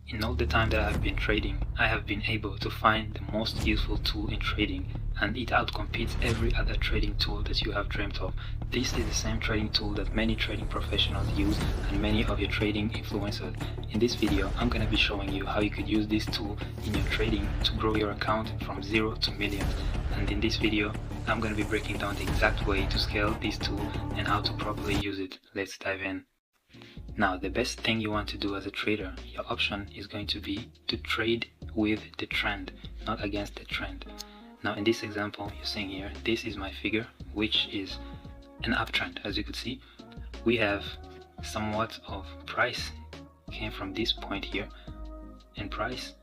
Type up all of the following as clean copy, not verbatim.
In all the time that I've been trading, I have been able to find the most useful tool in trading, and it outcompetes every other trading tool that you have dreamt of. This is the same trading tool that many trading professionals use and many of your trading influencers. In this video, I'm going to be showing you how you could use this tool in your trading to grow your account from 0 to millions. And in this video, I'm going to be breaking down the exact way to scale this tool and how to properly use it. Let's dive in. Now, the best thing you want to do as a trader, your option is going to be to trade with the trend, not against the trend. Now, in this example you're seeing here, this is my figure, which is an uptrend. As you could see, we have somewhat of price came from this point here, and price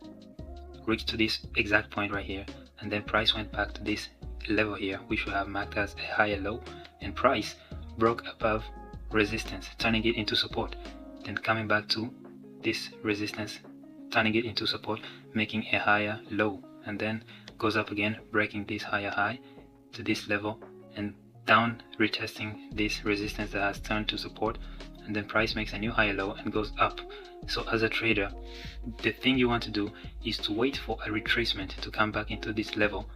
reached to this exact point right here, and then price went back to this level here, which we have marked as a higher low, and price broke above resistance, turning it into support, then coming back to this resistance, turning it into support, making a higher low, and then goes up again, breaking this higher high to this level, and down, retesting this resistance that has turned to support, and then price makes a new higher low and goes up. So as a trader, the thing you want to do is to wait for a retracement to come back into this level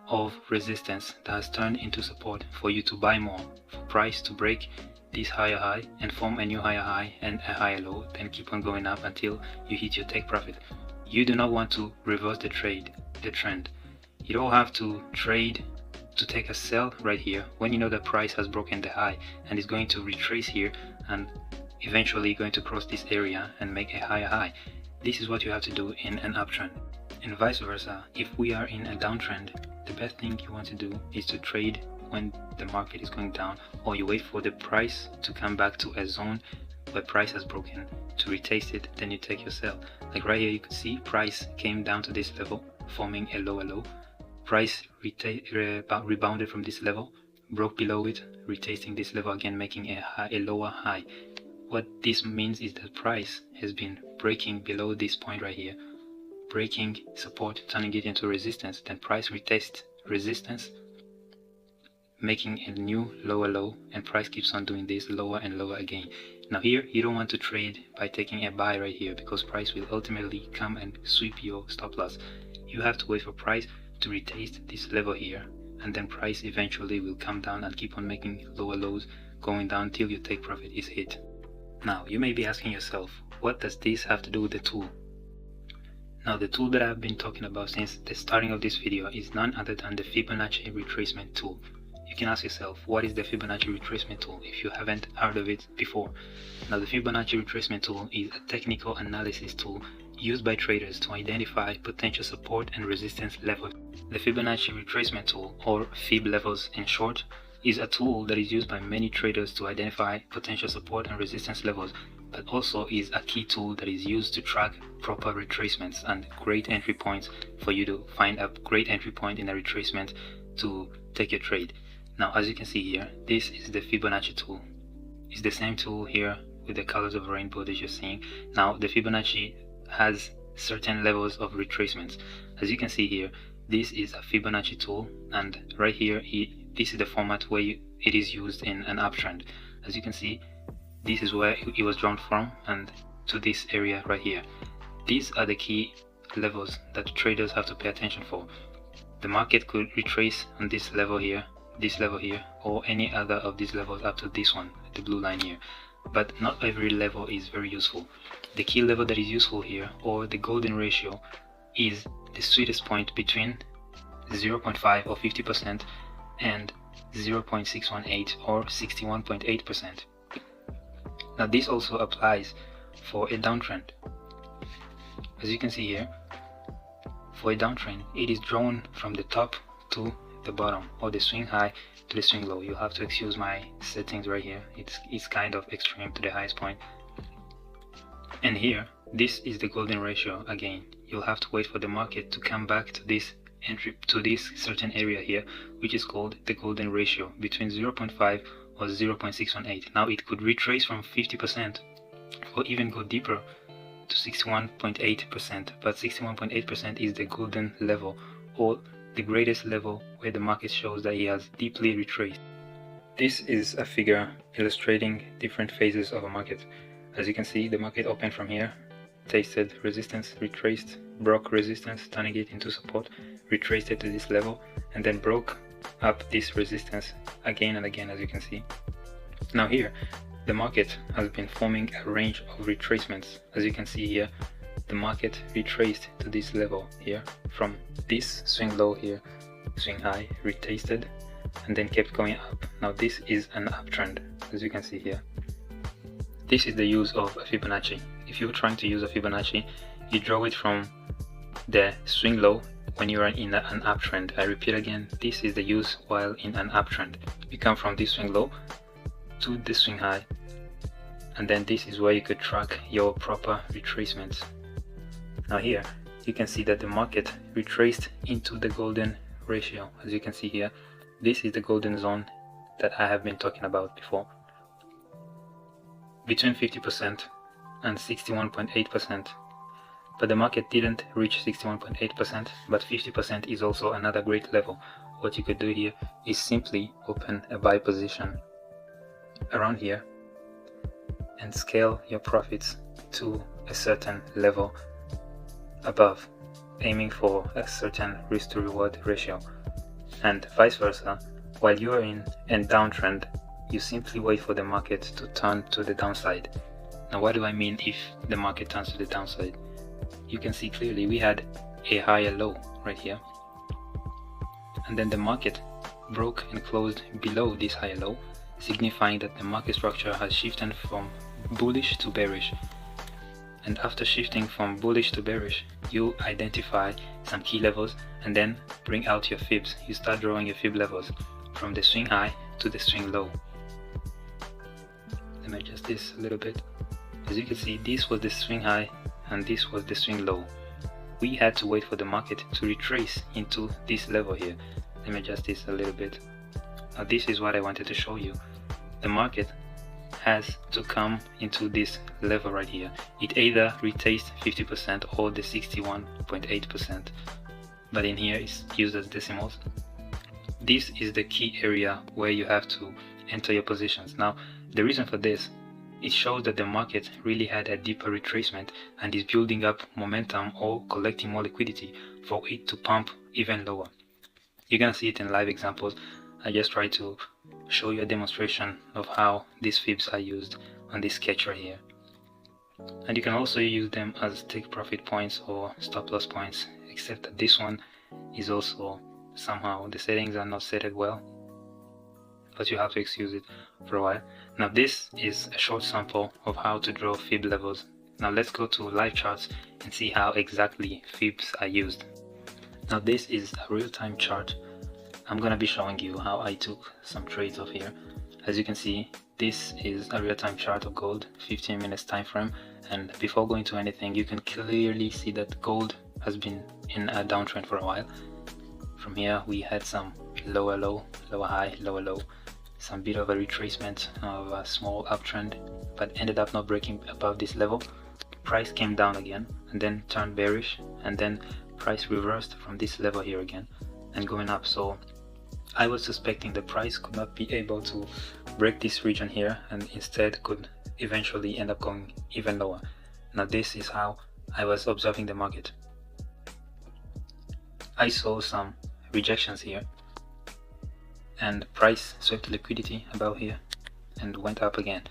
of resistance that has turned into support for you to buy more, for price to break this higher high and form a new higher high and a higher low, then keep on going up until you hit your take profit. You do not want to reverse the trend. You don't have to trade to take a sell right here when you know the price has broken the high and is going to retrace here and eventually going to cross this area and make a higher high. This is what you have to do in an uptrend. And vice versa, if we are in a downtrend, the best thing you want to do is to trade when the market is going down, or you wait for the price to come back to a zone where price has broken, to retest it, then you take your sell. Like right here, you could see price came down to this level, forming a lower low. Price rebounded from this level, broke below it, retesting this level again, making a lower high. What this means is that price has been breaking below this point right here, breaking support, turning it into resistance, then price retests resistance, making a new lower low, and price keeps on doing this lower and lower again. Now here, you don't want to trade by taking a buy right here, because price will ultimately come and sweep your stop loss. You have to wait for price to retest this level here, and then price eventually will come down and keep on making lower lows, going down till your take profit is hit. Now you may be asking yourself, what does this have to do with the tool? Now, the tool that I've been talking about since the starting of this video is none other than the Fibonacci retracement tool. You can ask yourself, what is the Fibonacci retracement tool if you haven't heard of it before? Now, the Fibonacci retracement tool is a technical analysis tool used by traders to identify potential support and resistance levels. The Fibonacci retracement tool, or Fib levels in short, is a tool that is used by many traders to identify potential support and resistance levels, but also is a key tool that is used to track proper retracements and great entry points for you to find a great entry point in a retracement to take your trade. Now, as you can see here, this is the Fibonacci tool. It's the same tool here with the colors of rainbow that you're seeing. Now, the Fibonacci has certain levels of retracements. As you can see here, this is a Fibonacci tool, and right here, this is the format where it is used in an uptrend. As you can see, this is where it was drawn from, and to this area right here. These are the key levels that traders have to pay attention for. The market could retrace on this level here, or any other of these levels up to this one, the blue line here. But not every level is very useful. The key level that is useful here, or the golden ratio, is the sweetest point between 0.5 or 50% and 0.618 or 61.8%. Now, this also applies for a downtrend. As you can see here, for a downtrend, it is drawn from the top to the bottom, or the swing high to the swing low. You have to excuse my settings right here. It's kind of extreme to the highest point. And here, this is the golden ratio again. You'll have to wait for the market to come back to this entry, to this certain area here, which is called the golden ratio, between 0.5 or 0.618. Now, it could retrace from 50% or even go deeper to 61.8%, but 61.8% is the golden level, or the greatest level where the market shows that it has deeply retraced. This is a figure illustrating different phases of a market. As you can see, the market opened from here, tested resistance, retraced, broke resistance, turning it into support, retraced it to this level, and then broke up this resistance again and again, as you can see. Now here, the market has been forming a range of retracements. As you can see here, the market retraced to this level here, from this swing low here, swing high, retested, and then kept going up. Now this is an uptrend, as you can see here. This is the use of a Fibonacci. If you're trying to use a Fibonacci, you draw it from the swing low when you are in an uptrend. I repeat again, this is the use while in an uptrend. You come from this swing low to the swing high, and then this is where you could track your proper retracements. Now here you can see that the market retraced into the golden ratio. As you can see here, this is the golden zone that I have been talking about before, between 50% and 61.8%. But the market didn't reach 61.8%, but 50% is also another great level. What you could do here is simply open a buy position around here and scale your profits to a certain level above, aiming for a certain risk to reward ratio, and vice versa. While you are in a downtrend, you simply wait for the market to turn to the downside. Now what do I mean if the market turns to the downside? You can see clearly we had a higher low right here, and then the market broke and closed below this higher low, signifying that the market structure has shifted from bullish to bearish. And after shifting from bullish to bearish, you identify some key levels and then bring out your fibs. You start drawing your fib levels from the swing high to the swing low. Let me adjust this a little bit. As you can see, this was the swing high and this was the swing low. We had to wait for the market to retrace into this level here. Let me adjust this a little bit. Now this is what I wanted to show you. The market has to come into this level right here. It either retraced 50% or the 61.8%, but in here it's used as decimals. This is the key area where you have to enter your positions. Now the reason for this, it shows that the market really had a deeper retracement and is building up momentum or collecting more liquidity for it to pump even lower. You're gonna see it in live examples. I just try to show you a demonstration of how these fibs are used on this sketch right here. And you can also use them as take profit points or stop loss points, except that this one is also somehow the settings are not set well, but you have to excuse it for a while. Now this is a short sample of how to draw fib levels. Now let's go to live charts and see how exactly fibs are used. Now this is a real-time chart. I'm gonna be showing you how I took some trades off here. As you can see, this is a real-time chart of gold, 15 minutes time frame, and before going to anything, you can clearly see that gold has been in a downtrend for a while. From here we had some lower low, lower high, lower low, some bit of a retracement of a small uptrend, but ended up not breaking above this level. Price came down again and then turned bearish, and then price reversed from this level here again and going up. So I was suspecting the price could not be able to break this region here and instead could eventually end up going even lower. Now this is how I was observing the market. I saw some rejections here and price swept liquidity above here and went up again.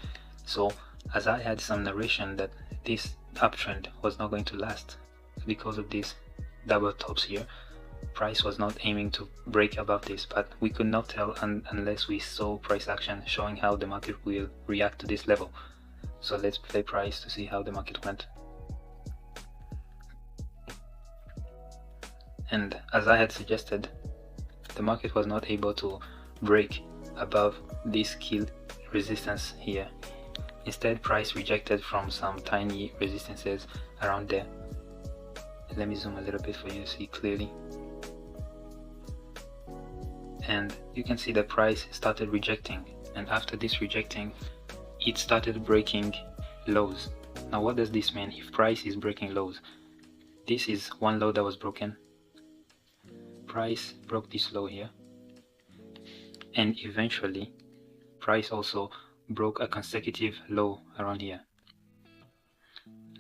So as I had some narration that this uptrend was not going to last because of these double tops here, price was not aiming to break above this, but we could not tell unless we saw price action showing how the market will react to this level. So let's play price to see how the market went. And as I had suggested, the market was not able to break above this key resistance here. Instead, price rejected from some tiny resistances around there. Let me zoom a little bit for you to see clearly. And you can see the price started rejecting, and after this rejecting, it started breaking lows. Now what does this mean if price is breaking lows? This is one low that was broken. Price broke this low here, and eventually price also broke a consecutive low around here.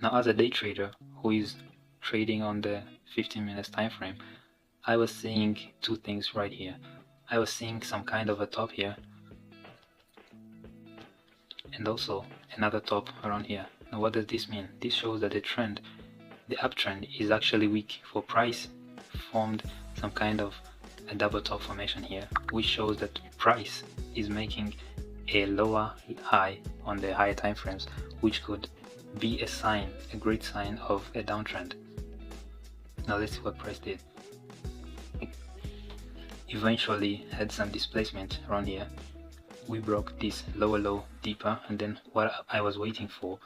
Now, as a day trader who is trading on the 15 minutes time frame, I was seeing two things right here. I was seeing some kind of a top here, and also another top around here. Now, what does this mean? This shows that the uptrend is actually weak. For price formed some kind of a double top formation here, which shows that price is making a lower high on the higher time frames, which could be a sign, a great sign of a downtrend. Now let's see what price did. Eventually had some displacement around here. We broke this lower low deeper, and then what I was waiting for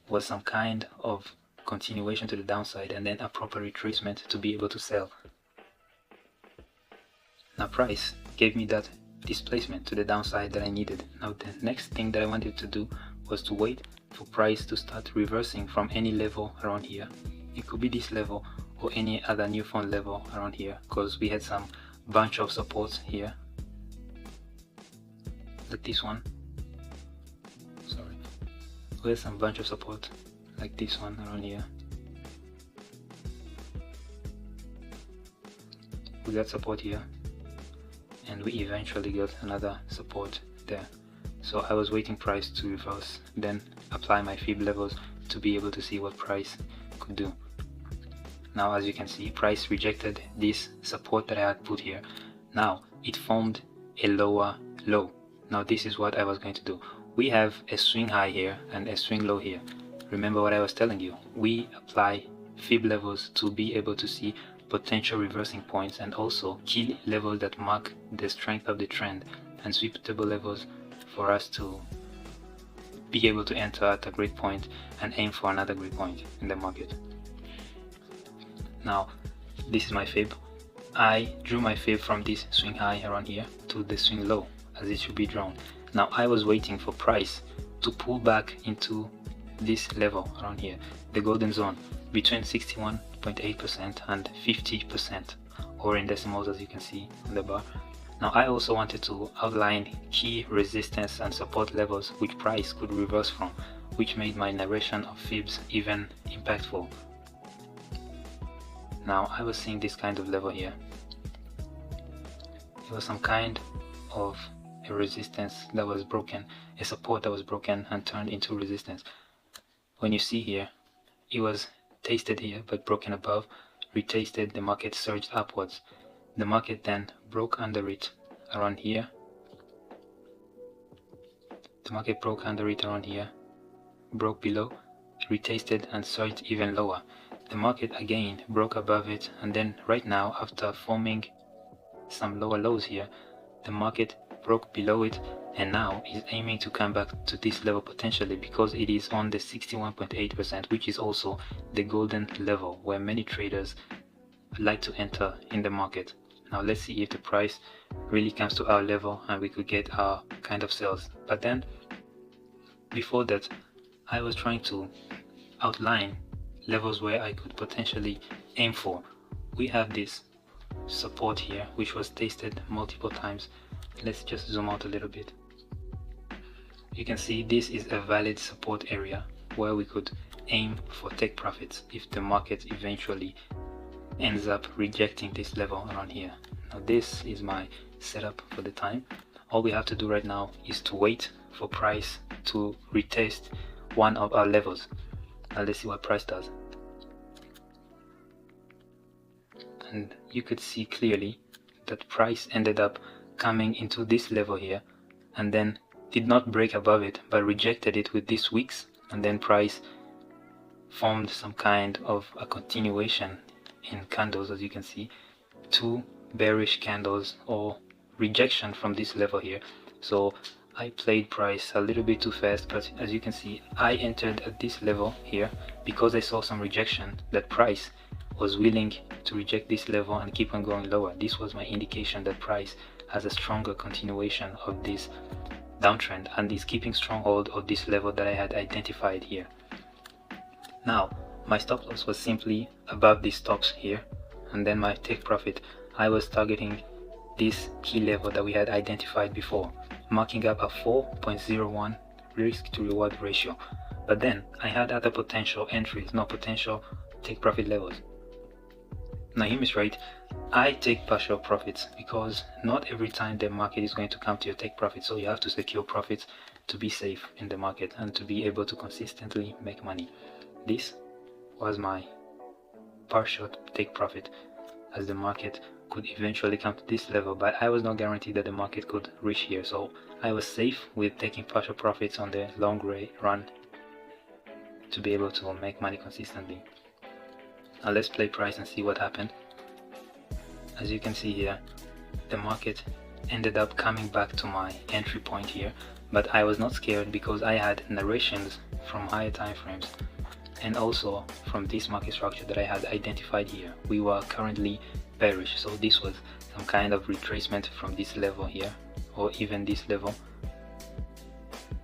was some kind of continuation to the downside and then a proper retracement to be able to sell. Now price gave me that displacement to the downside that I needed. Now the next thing that I wanted to do was to wait for price to start reversing from any level around here. It could be this level or any other newfound level around here, because we had some bunch of supports here, like this one. Sorry, we had some bunch of support like this one around here. We got support here, and we eventually got another support there. So I was waiting price to reverse, then apply my fib levels to be able to see what price could do. Now as you can see, price rejected this support that I had put here. Now it formed a lower low. Now this is what I was going to do. We have a swing high here and a swing low here. Remember what I was telling you, we apply fib levels to be able to see potential reversing points and also key levels that mark the strength of the trend and suitable levels for us to be able to enter at a great point and aim for another great point in the market. Now this is my fib. I drew my fib from this swing high around here to the swing low as it should be drawn. Now I was waiting for price to pull back into this level around here, the golden zone between 61.8% and 50%, or in decimals as you can see on the bar. Now I also wanted to outline key resistance and support levels which price could reverse from, which made my narration of fibs even impactful. Now I was seeing this kind of level here. It was some kind of a resistance that was broken, a support that was broken and turned into resistance. When you see here, it was tasted here but broken above, retasted, the market surged upwards. The market then broke under it around here. The market broke under it around here, broke below, retasted and surged even lower. The market again broke above it, and then right now, after forming some lower lows here, the market broke below it and now is aiming to come back to this level potentially, because it is on the 61.8%, which is also the golden level where many traders like to enter in the market. Now let's see if the price really comes to our level and we could get our kind of sales. But then before that, I was trying to outline levels where I could potentially aim for. We have this support here which was tasted multiple times. Let's just zoom out a little bit. You can see this is a valid support area where we could aim for take profits if the market eventually ends up rejecting this level around here. Now this is my setup for the time. All we have to do right now is to wait for price to retest one of our levels. Now let's see what price does. And you could see clearly that price ended up coming into this level here and then did not break above it but rejected it with these wicks, and then price formed some kind of a continuation in candles, as you can see, two bearish candles or rejection from this level here. So I played price a little bit too fast, but as you can see, I entered at this level here because I saw some rejection that price was willing to reject this level and keep on going lower. This was my indication that price has a stronger continuation of this downtrend and is keeping stronghold of this level that I had identified here. Now my stop loss was simply above these stops here, and then my take profit, I was targeting this key level that we had identified before, marking up a 4.01 risk to reward ratio. But then I had other potential entries, no potential take profit levels. Now hear me straight, I take partial profits because not every time the market is going to come to your take profit, so you have to secure profits to be safe in the market and to be able to consistently make money. This was my partial take profit, as the market could eventually come to this level, but I was not guaranteed that the market could reach here, so I was safe with taking partial profits on the long run to be able to make money consistently. Now let's play price and see what happened. As you can see here, the market ended up coming back to my entry point here, but I was not scared because I had narrations from higher time frames and also from this market structure that I had identified here. We were currently bearish, so this was some kind of retracement from this level here, or even this level,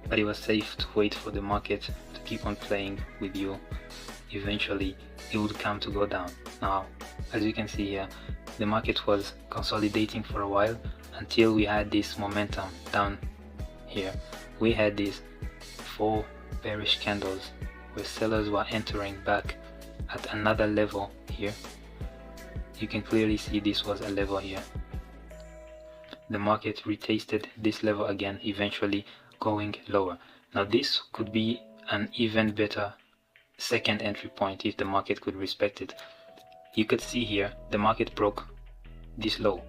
but it was safe to wait for the market to keep on playing with you. Eventually it would come to go down. Now as you can see here, the market was consolidating for a while until we had this momentum down here. We had these 4 bearish candles where sellers were entering back at another level here. You can clearly see this was a level here. The market retasted this level again, eventually going lower. Now this could be an even better second entry point if the market could respect it. You could see here the market broke this low.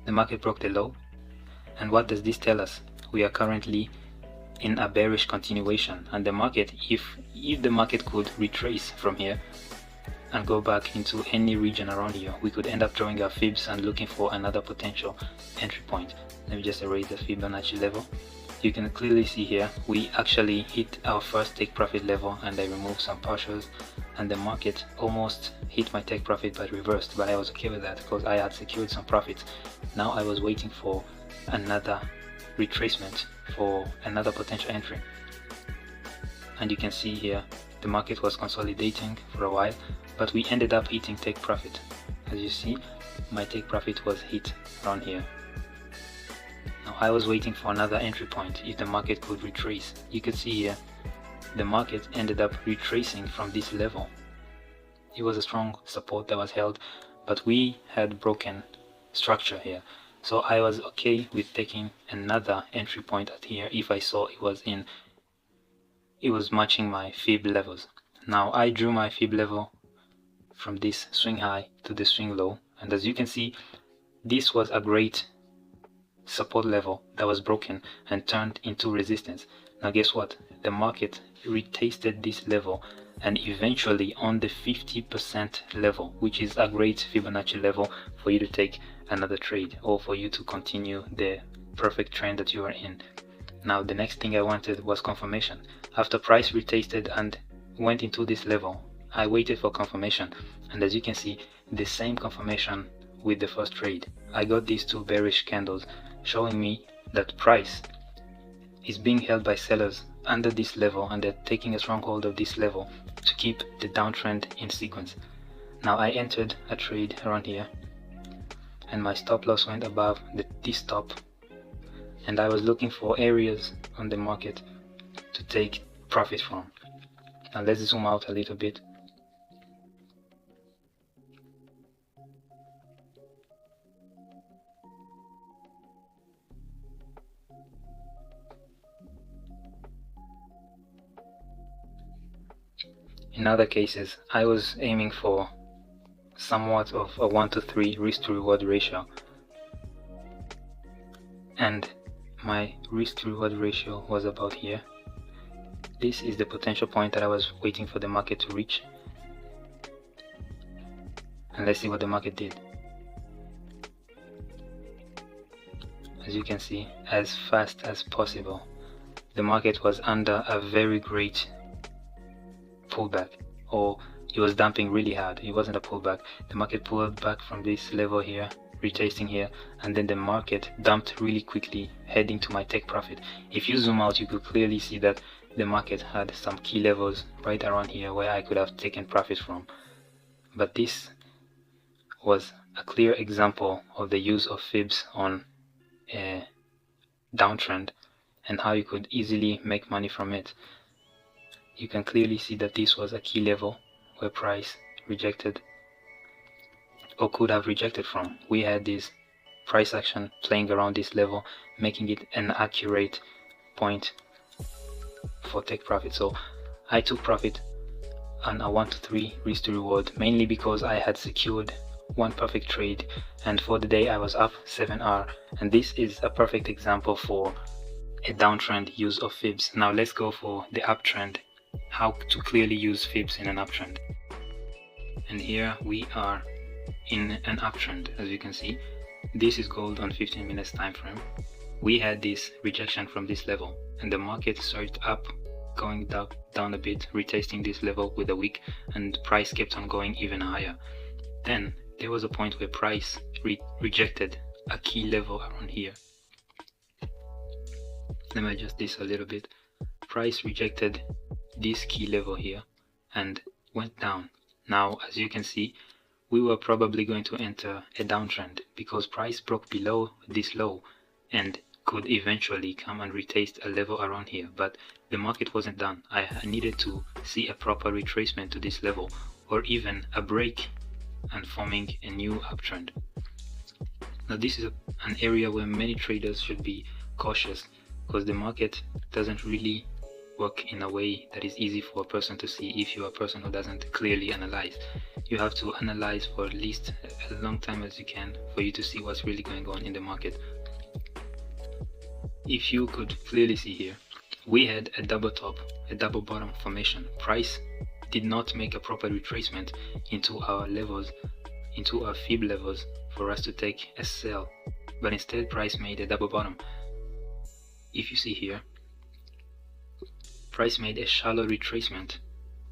The market broke the low, and what does this tell us? We are currently in a bearish continuation, and the market, if the market could retrace from here and go back into any region around here, we could end up drawing our fibs and looking for another potential entry point. Let me just erase the Fibonacci level. You can clearly see here we actually hit our first take profit level, and I removed some partials, and the market almost hit my take profit but reversed, but I was okay with that because I had secured some profits. Now I was waiting for another retracement for another potential entry, and you can see here the market was consolidating for a while, but we ended up hitting take profit. As you see, my take profit was hit around here. Now I was waiting for another entry point if the market could retrace. You could see here the market ended up retracing from this level. It was a strong support that was held, but we had broken structure here, so I was okay with taking another entry point at here if I saw it was matching my fib levels. Now I drew my fib level from this swing high to the swing low, and as you can see, this was a great support level that was broken and turned into resistance. Now guess what? The market retasted this level and eventually on the 50% level, which is a great Fibonacci level for you to take another trade or for you to continue the perfect trend that you are in. Now the next thing I wanted was confirmation. After price retasted and went into this level, I waited for confirmation, and as you can see, the same confirmation with the first trade. I got these 2 bearish candles showing me that price is being held by sellers under this level, and they're taking a strong hold of this level to keep the downtrend in sequence. Now I entered a trade around here, and my stop loss went above this top, and I was looking for areas on the market to take profit from. Now let's zoom out a little bit. In other cases, I was aiming for somewhat of a 1-to-3 risk to reward ratio, and my risk to reward ratio was about here. This is the potential point that I was waiting for the market to reach, and let's see what the market did. As you can see, as fast as possible, the market was under a very great pullback, or it was dumping really hard. It wasn't a pullback. The market pulled back from this level here, retesting here, and then the market dumped really quickly, heading to my take profit. If you zoom out, you could clearly see that the market had some key levels right around here where I could have taken profit from. But this was a clear example of the use of fibs on a downtrend and how you could easily make money from it. you can clearly see that this was a key level where price rejected or could have rejected from. We had this price action playing around this level, making it an accurate point for take profit. So I took profit on a 1 to 3 risk to reward, mainly because I had secured one perfect trade, and for the day I was up 7R, and this is a perfect example for a downtrend use of fibs. Now let's go for the uptrend, how to clearly use fibs in an uptrend. And here we are in an uptrend. As you can see, this is gold on 15 minutes time frame. We had this rejection from this level, and the market started up, going down a bit, retesting this level with a wick, and price kept on going even higher. Then there was a point where price rejected a key level around here. Let me adjust this a little bit. Price rejected this key level here and went down. Now, as you can see, we were probably going to enter a downtrend because price broke below this low and could eventually come and retest a level around here, but the market wasn't done. I needed to see a proper retracement to this level, or even a break and forming a new uptrend. Now this is an area where many traders should be cautious, because the market doesn't really work in a way that is easy for a person to see if you're a person who doesn't clearly analyze. You have to analyze for at least as long time as you can for you to see what's really going on in the market. If you could clearly see here, we had a double top, a double bottom formation. Price did not make a proper retracement into our levels, into our fib levels for us to take a sell, but instead price made a double bottom. If you see here, price made a shallow retracement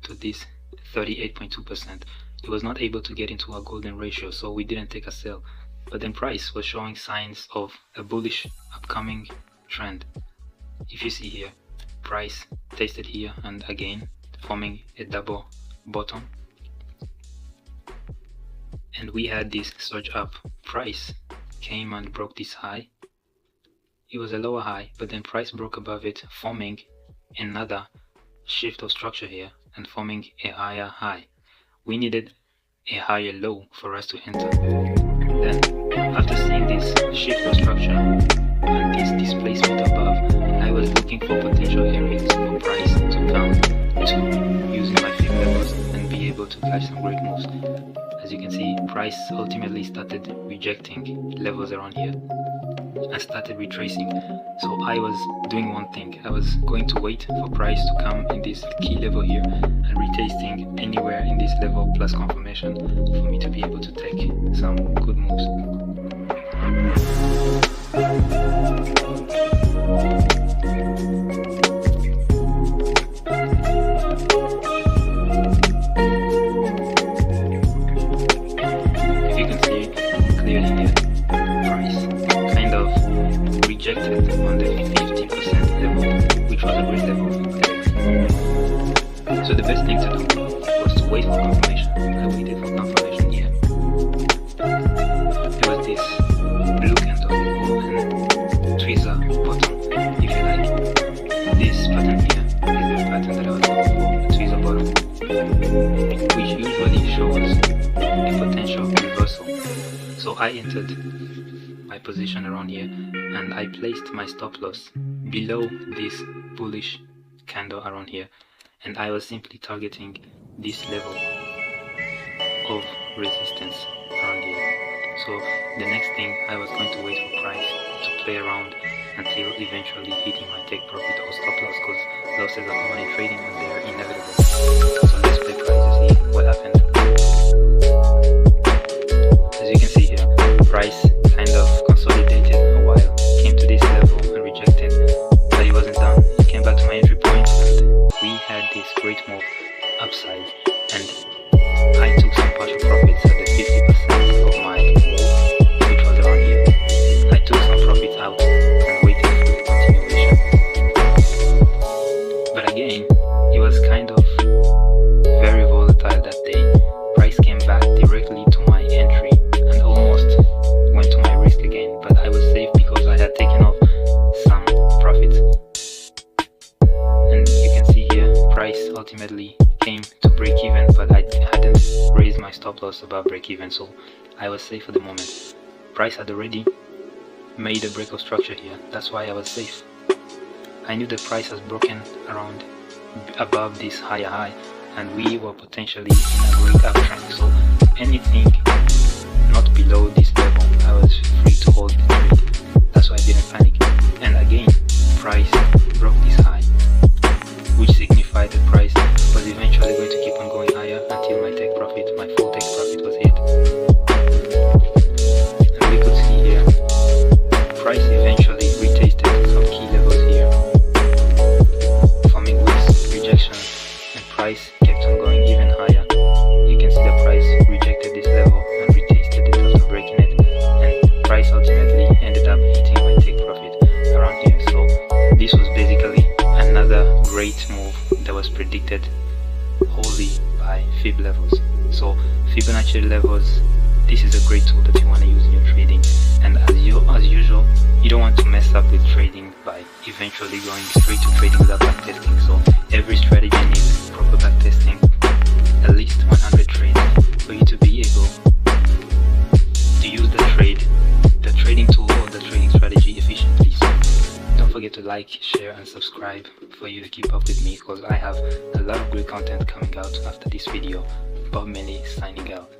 to this 38.2%. It was not able to get into a golden ratio, so we didn't take a sell, but then price was showing signs of a bullish upcoming trend. If you see here, price tested here and again forming a double bottom, and we had this surge up. Price came and broke this high. It was a lower high, but then price broke above it, forming another shift of structure here and forming a higher high. We needed a higher low for us to enter. Then after seeing this shift of structure and this displacement above, I was looking for potential areas for price to come to using my fib levels and be able to catch some great moves. As you can see, price ultimately started rejecting levels around here and started retracing. So I was doing one thing. I was going to wait for price to come in this key level here and retesting anywhere in this level plus confirmation for me to be able to take some good moves. If you can see clearly here, price kind of rejected on the 50% level, which was a great level for trades. So the best thing to do was to wait for confirmation. I waited for confirmation here. There was this blue candle and tweezer bottom, if you like. This pattern here is the pattern that I was looking for, a tweezer bottom, which usually shows a potential reversal. So I entered my position around here and I placed my stop loss below this bullish candle around here, and I was simply targeting this level of resistance around here. So the next thing, I was going to wait for price to play around until eventually hitting my take profit or stop loss, because losses are common in trading and they're inevitable. So let's play price to see what happened. As you can see here, price kind of consolidated a while, came to this level and rejected, but it wasn't done. It came back to my entry point and we had this great move upside, and I took some partial profits at the 50% of my move, which was around here. I took some profits out and waited for the continuation. But again, it was kind of very volatile that day. Price came back directly to my entry and almost went to my risk again, but I was safe because I had taken off some profits. And you can see here, price stop loss above break even, so I was safe for the moment. Price had already made a breakout structure here, that's why I was safe. I knew the price has broken around above this higher high, and we were potentially in a great uptrend, so anything not below this level I was free to hold the trade. That's why I didn't panic. And again, price broke this high, which signified the price was eventually going to keep on going higher until my full take profit was hit. And we could see here, price eventually retested some key levels here, forming wicks, rejection, and price kept on going even higher. You can see the price rejected this level and retested it after breaking it, and price ultimately ended up hitting my take profit around here. So this was basically another great move that was predicted wholly by fib levels. So Fibonacci levels, this is a great tool that you want to use in your trading, and as usual, you don't want to mess up with trading by eventually going straight to trading without backtesting. So every strategy needs proper backtesting, at least 100 trades for you to be able to use the trading tool or the trading strategy efficiently. So don't forget to like, share and subscribe for you to keep up with me, because I have a lot of great content coming out after this video. Bob Melly signing out.